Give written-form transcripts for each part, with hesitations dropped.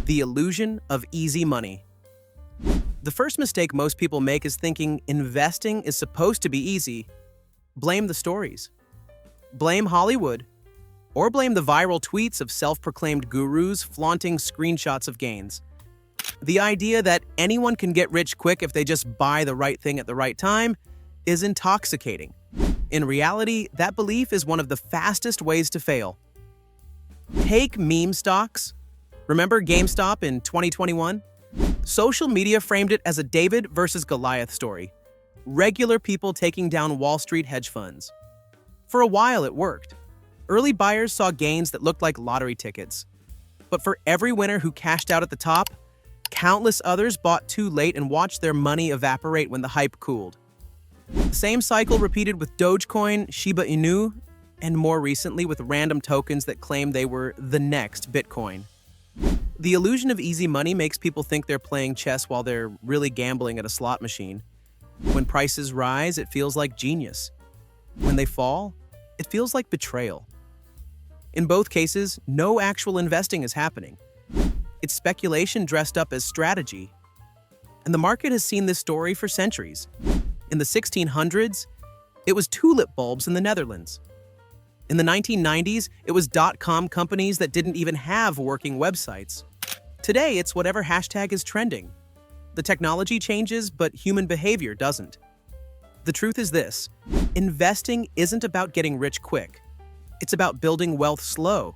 The illusion of easy money. The first mistake most people make is thinking investing is supposed to be easy. Blame the stories. Blame Hollywood. Or blame the viral tweets of self-proclaimed gurus flaunting screenshots of gains. The idea that anyone can get rich quick if they just buy the right thing at the right time is intoxicating. In reality, that belief is one of the fastest ways to fail. Take meme stocks. Remember GameStop in 2021? Social media framed it as a David versus Goliath story. Regular people taking down Wall Street hedge funds. For a while, it worked. Early buyers saw gains that looked like lottery tickets. But for every winner who cashed out at the top, countless others bought too late and watched their money evaporate when the hype cooled. The same cycle repeated with Dogecoin, Shiba Inu, and more recently with random tokens that claim they were the next Bitcoin. The illusion of easy money makes people think they're playing chess while they're really gambling at a slot machine. When prices rise, it feels like genius. When they fall, it feels like betrayal. In both cases, no actual investing is happening. It's speculation dressed up as strategy. And the market has seen this story for centuries. In the 1600s, it was tulip bulbs in the Netherlands. In the 1990s, it was dot-com companies that didn't even have working websites. Today, it's whatever hashtag is trending. The technology changes, but human behavior doesn't. The truth is this: investing isn't about getting rich quick. It's about building wealth slow.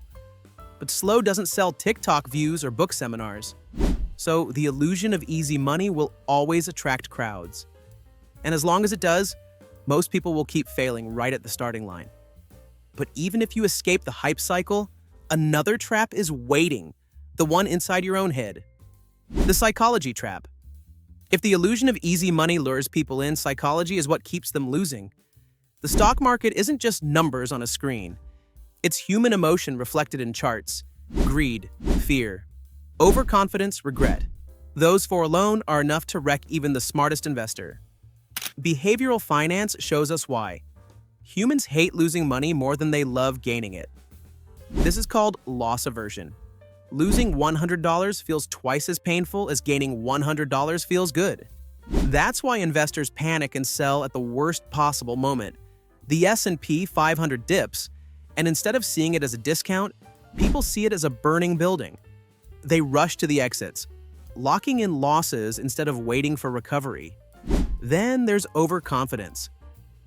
But slow doesn't sell TikTok views or book seminars. So the illusion of easy money will always attract crowds. And as long as it does, most people will keep failing right at the starting line. But even if you escape the hype cycle, another trap is waiting, the one inside your own head. The psychology trap. If the illusion of easy money lures people in, psychology is what keeps them losing. The stock market isn't just numbers on a screen. It's human emotion reflected in charts. Greed, fear, overconfidence, regret. Those four alone are enough to wreck even the smartest investor. Behavioral finance shows us why. Humans hate losing money more than they love gaining it. This is called loss aversion. Losing $100 feels twice as painful as gaining $100 feels good. That's why investors panic and sell at the worst possible moment. The S&P 500 dips, and instead of seeing it as a discount, people see it as a burning building. They rush to the exits, locking in losses instead of waiting for recovery. Then there's overconfidence.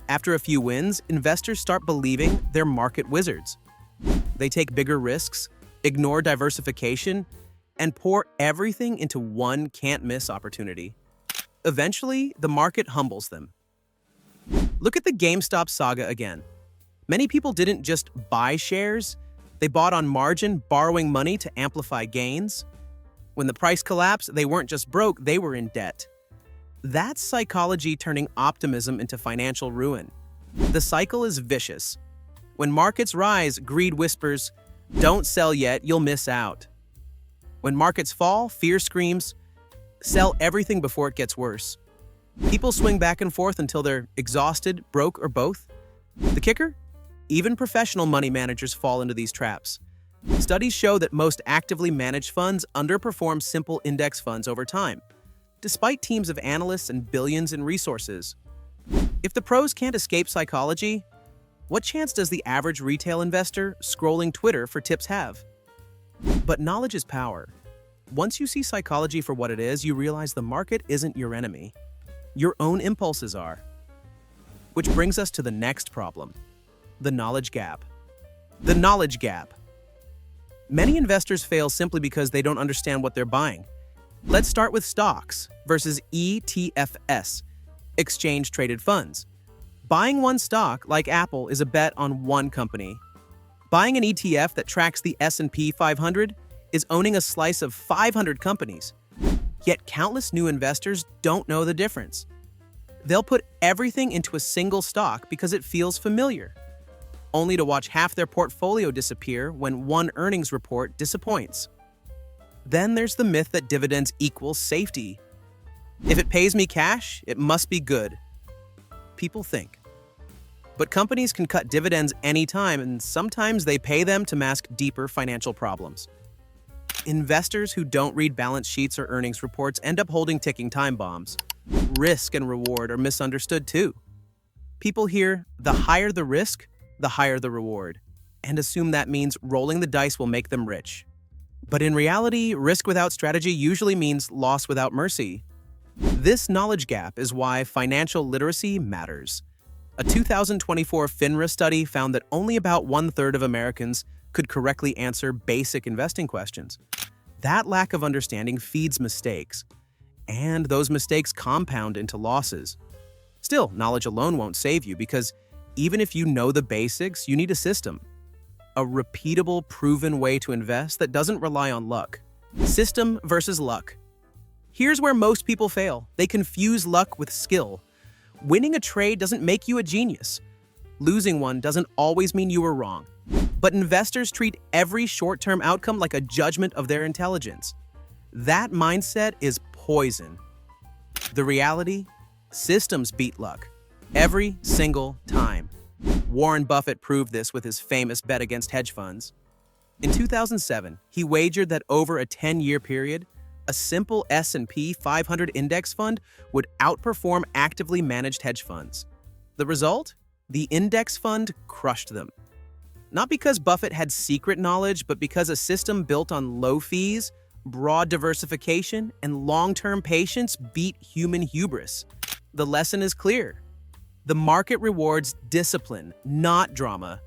After a few wins, investors start believing they're market wizards. They take bigger risks, ignore diversification, and pour everything into one can't-miss opportunity. Eventually, the market humbles them. Look at the GameStop saga again. Many people didn't just buy shares, they bought on margin, borrowing money to amplify gains. When the price collapsed, they weren't just broke, they were in debt. That's psychology turning optimism into financial ruin. The cycle is vicious. When markets rise, greed whispers, "Don't sell yet, you'll miss out." When markets fall, fear screams, "Sell everything before it gets worse." People swing back and forth until they're exhausted, broke, or both. The kicker? Even professional money managers fall into these traps. Studies show that most actively managed funds underperform simple index funds over time, despite teams of analysts and billions in resources. If the pros can't escape psychology, what chance does the average retail investor scrolling Twitter for tips have? But knowledge is power. Once you see psychology for what it is, you realize the market isn't your enemy. Your own impulses are. Which brings us to the next problem: the knowledge gap. The knowledge gap. Many investors fail simply because they don't understand what they're buying. Let's start with stocks versus ETFs, exchange-traded funds. Buying one stock, like Apple, is a bet on one company. Buying an ETF that tracks the S&P 500 is owning a slice of 500 companies. Yet countless new investors don't know the difference. They'll put everything into a single stock because it feels familiar, only to watch half their portfolio disappear when one earnings report disappoints. Then there's the myth that dividends equals safety. If it pays me cash, it must be good. People think. But companies can cut dividends anytime, and sometimes they pay them to mask deeper financial problems. Investors who don't read balance sheets or earnings reports end up holding ticking time bombs. Risk and reward are misunderstood too. People hear the higher the risk, the higher the reward, and assume that means rolling the dice will make them rich. But in reality, risk without strategy usually means loss without mercy. This knowledge gap is why financial literacy matters. A 2024 FINRA study found that only about 1/3 of Americans could correctly answer basic investing questions. That lack of understanding feeds mistakes, and those mistakes compound into losses. Still, knowledge alone won't save you because even if you know the basics, you need a system. A repeatable, proven way to invest that doesn't rely on luck. System versus luck. Here's where most people fail. They confuse luck with skill. Winning a trade doesn't make you a genius. Losing one doesn't always mean you were wrong. But investors treat every short-term outcome like a judgment of their intelligence. That mindset is poison. The reality? Systems beat luck. Every single time. Warren Buffett proved this with his famous bet against hedge funds. In 2007, he wagered that over a 10-year period, a simple S&P 500 index fund would outperform actively managed hedge funds. The result? The index fund crushed them. Not because Buffett had secret knowledge, but because a system built on low fees, broad diversification, and long-term patience beat human hubris. The lesson is clear. The market rewards discipline, not drama.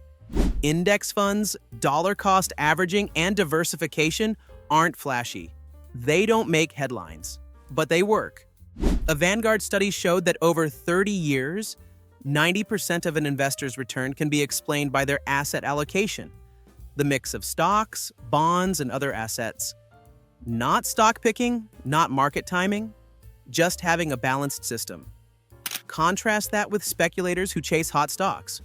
Index funds, dollar-cost averaging, and diversification aren't flashy. They don't make headlines, but they work. A Vanguard study showed that over 30 years, 90% of an investor's return can be explained by their asset allocation, the mix of stocks, bonds, and other assets. Not stock picking, not market timing, just having a balanced system. Contrast that with speculators who chase hot stocks.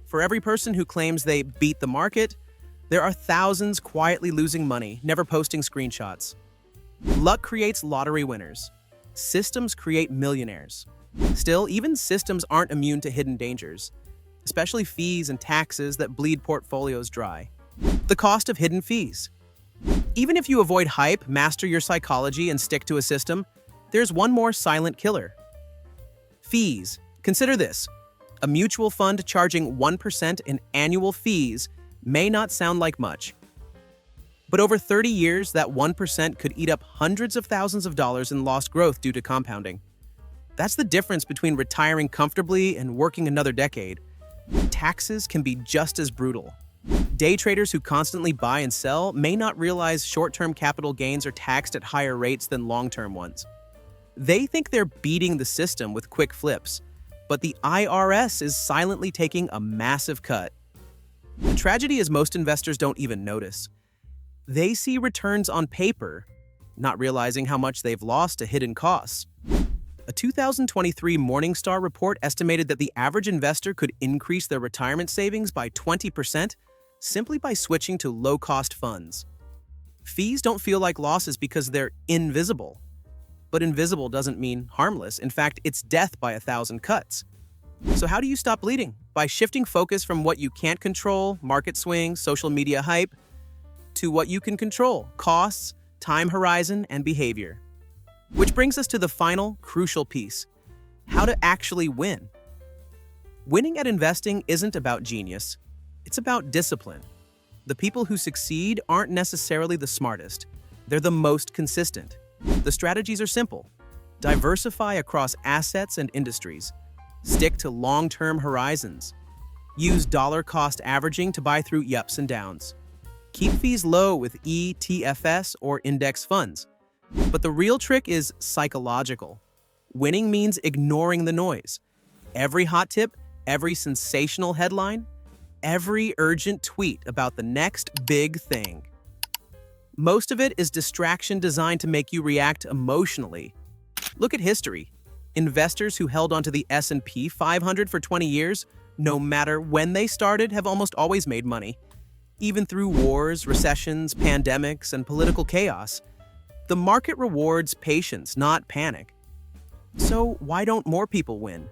For every person who claims they beat the market, there are thousands quietly losing money, never posting screenshots. Luck creates lottery winners. Systems create millionaires. Still, even systems aren't immune to hidden dangers, especially fees and taxes that bleed portfolios dry. The cost of hidden fees. Even if you avoid hype, master your psychology, and stick to a system, there's one more silent killer. Fees. Consider this. A mutual fund charging 1% in annual fees may not sound like much. But over 30 years, that 1% could eat up hundreds of thousands of dollars in lost growth due to compounding. That's the difference between retiring comfortably and working another decade. Taxes can be just as brutal. Day traders who constantly buy and sell may not realize short-term capital gains are taxed at higher rates than long-term ones. They think they're beating the system with quick flips, but the IRS is silently taking a massive cut. The tragedy is most investors don't even notice. They see returns on paper, not realizing how much they've lost to hidden costs. A 2023 Morningstar report estimated that the average investor could increase their retirement savings by 20% simply by switching to low-cost funds. Fees don't feel like losses because they're invisible. But invisible doesn't mean harmless. In fact, it's death by 1,000 cuts. So how do you stop bleeding? By shifting focus from what you can't control, market swings, social media hype, to what you can control, costs, time horizon, and behavior. Which brings us to the final, crucial piece: how to actually win. Winning at investing isn't about genius. It's about discipline. The people who succeed aren't necessarily the smartest. They're the most consistent. The strategies are simple. Diversify across assets and industries. Stick to long-term horizons. Use dollar-cost averaging to buy through ups and downs. Keep fees low with ETFs or index funds. But the real trick is psychological. Winning means ignoring the noise. Every hot tip, every sensational headline, every urgent tweet about the next big thing. Most of it is distraction designed to make you react emotionally. Look at history. Investors who held onto the S&P 500 for 20 years, no matter when they started, have almost always made money. Even through wars, recessions, pandemics, and political chaos. The market rewards patience, not panic. So why don't more people win?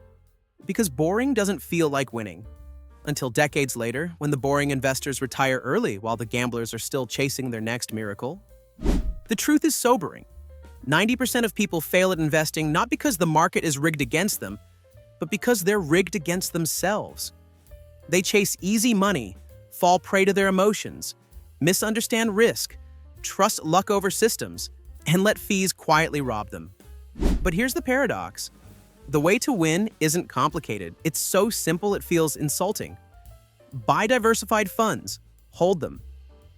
Because boring doesn't feel like winning. Until decades later, when the boring investors retire early while the gamblers are still chasing their next miracle. The truth is sobering. 90% of people fail at investing not because the market is rigged against them, but because they're rigged against themselves. They chase easy money, fall prey to their emotions, misunderstand risk, trust luck over systems, and let fees quietly rob them. But here's the paradox. The way to win isn't complicated. It's so simple it feels insulting. Buy diversified funds, hold them,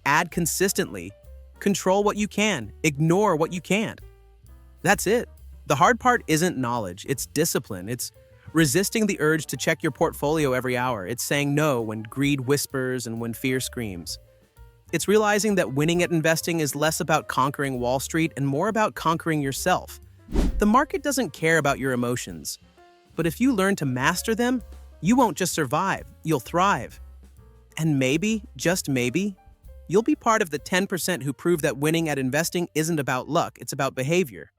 add consistently, control what you can, ignore what you can't. That's it. The hard part isn't knowledge, it's discipline. It's resisting the urge to check your portfolio every hour. It's saying no when greed whispers and when fear screams. It's realizing that winning at investing is less about conquering Wall Street and more about conquering yourself. The market doesn't care about your emotions, but if you learn to master them, you won't just survive, you'll thrive. And maybe, just maybe, you'll be part of the 10% who prove that winning at investing isn't about luck, it's about behavior.